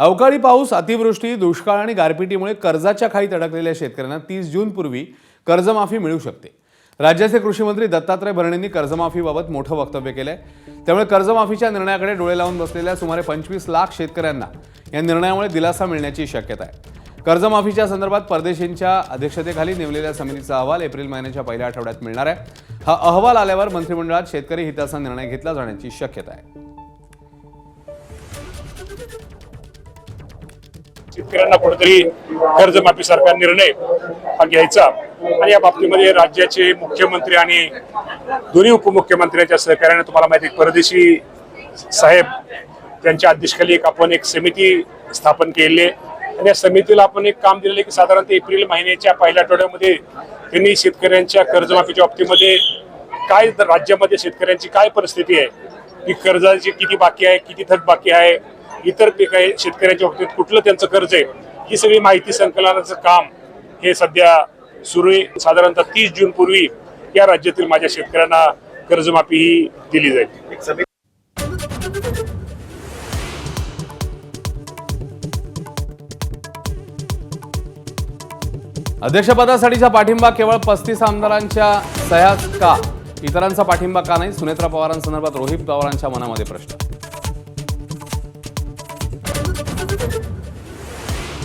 अवकाळी पाऊस, अतिवृष्टी, दुष्काळ आणि गारपिटीमुळे कर्जाच्या खाईत अडकलेल्या शेतकऱ्यांना 30 जूनपूर्वी कर्जमाफी मिळू शकते। राज्याचे कृषी मंत्री दत्तात्रय भरणेंनी कर्जमाफीबाबत मोठं वक्तव्य केलंय। त्यामुळे कर्जमाफीच्या निर्णयाकडे डोळे लावून बसलेल्या सुमारे 25 लाख शेतकऱ्यांना या निर्णयामुळे दिलासा मिळण्याची शक्यता आहे। कर्जमाफीच्या संदर्भात परदेशींच्या अध्यक्षतेखाली नेमलेल्या समितीचा अहवाल एप्रिल महिन्याच्या पहिल्या आठवड्यात मिळणार आहे। हा अहवाल आल्यावर मंत्रिमंडळात शेतकरी हिताचा निर्णय घेतला जाण्याची शक्यता आहे। शेतकऱ्यांना कुठेतरी कर्जमाफीसारखा निर्णय हा घ्यायचा आणि या बाबतीमध्ये राज्याचे मुख्यमंत्री आणि दोन्ही उपमुख्यमंत्र्यांच्या सहकार्याने तुम्हाला माहिती परदेशी साहेब त्यांच्या अध्यक्षतेखाली आपण एक समिती स्थापन केली आहे आणि या समितीला आपण एक काम दिलेलं की साधारणतः एप्रिल महिन्याच्या पहिल्या आठवड्यामध्ये त्यांनी शेतकऱ्यांच्या कर्जमाफीच्या बाबतीमध्ये काय राज्यामध्ये शेतकऱ्यांची काय परिस्थिती आहे, की कर्जाची किती बाकी आहे, किती थक बाकी आहे, इतर काही शेतकऱ्यांच्या बाबतीत कुठलं त्यांचं कर्ज आहे, ही सगळी माहिती संकलनाचं काम हे सध्या सुरू आहे। साधारणतः 30 जून पूर्वी या राज्यातील माझ्या शेतकऱ्यांना कर्जमाफी ही दिली जाईल। अध्यक्षपदासाठीचा पाठिंबा केवळ 35 आमदारांच्या सह्याच का? इतरांचा पाठिंबा का नाही? सुनेत्रा पवारांसंदर्भात रोहित पवारांच्या मनामध्ये प्रश्न।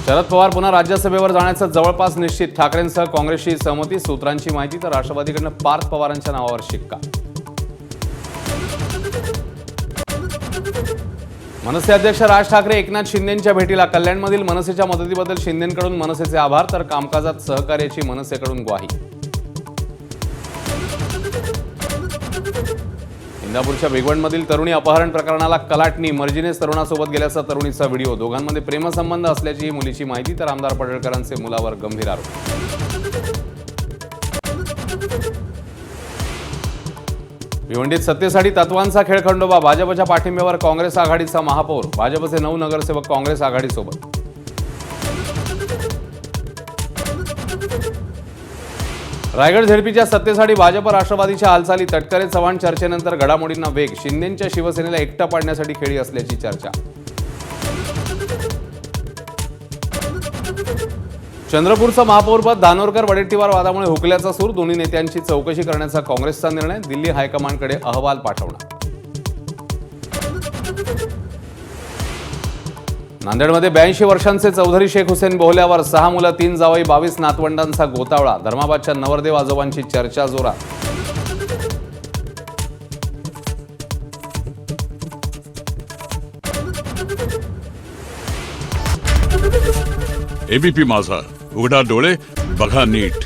शरद पवार पुन्हा राज्यसभेवर जाण्याचं जवळपास निश्चित। ठाकरेंसह काँग्रेसची सहमती, सूत्रांची माहिती। तर राष्ट्रवादीकडनं पार्थ पवारांच्या नावावर शिक्का। मनसे अध्यक्ष राज ठाकरे एकनाथ शिंदेंच्या भेटीला। कल्याणमधील मनसेच्या मदतीबद्दल शिंदेंकडून मनसेचे आभार, तर कामकाजात सहकार्याची मनसेकडून ग्वाही। इंदापूरच्या भिगवणमधील तरुणी अपहरण प्रकरणाला कलाटणी। मर्जीनेच तरुणासोबत गेल्याचा तरुणीचा व्हिडिओ। दोघांमध्ये प्रेमसंबंध असल्याची मुलीची माहिती, तर आमदार पडळकरांचे मुलावर गंभीर आरोप। भिवंडीत सत्तेसाठी तत्वांचा खेळखंडोबा। भाजपच्या पाठिंब्यावर काँग्रेस आघाडीचा महापौर। भाजपचे 9 नगरसेवक काँग्रेस आघाडीसोबत। रायगड झेडपीच्या सत्तेसाठी भाजप राष्ट्रवादीच्या हालचाली। तटकरे चव्हाण चर्चेनंतर घडामोडींना वेग। शिंदेंच्या शिवसेनेला एकटा पाडण्यासाठी खेळी असल्याची चर्चा। चंद्रपूरचं महापौरपद धानोरकर वडेट्टीवार वादामुळे हुकल्याचा सूर। दोन्ही नेत्यांची चौकशी करण्याचा काँग्रेसचा निर्णय। दिल्ली हायकमांडकडे अहवाल पाठवणार। नांदेडमध्ये 82 वर्षांचे चौधरी शेख हुसेन बोहल्यावर 6 मुलं 3 जावई 22 नातवंडांचा गोतावळा। धर्माबादच्या नवरदेव आजोबांची चर्चा जोरात। एबीपी माझा, उघडा डोळे बघा नीट।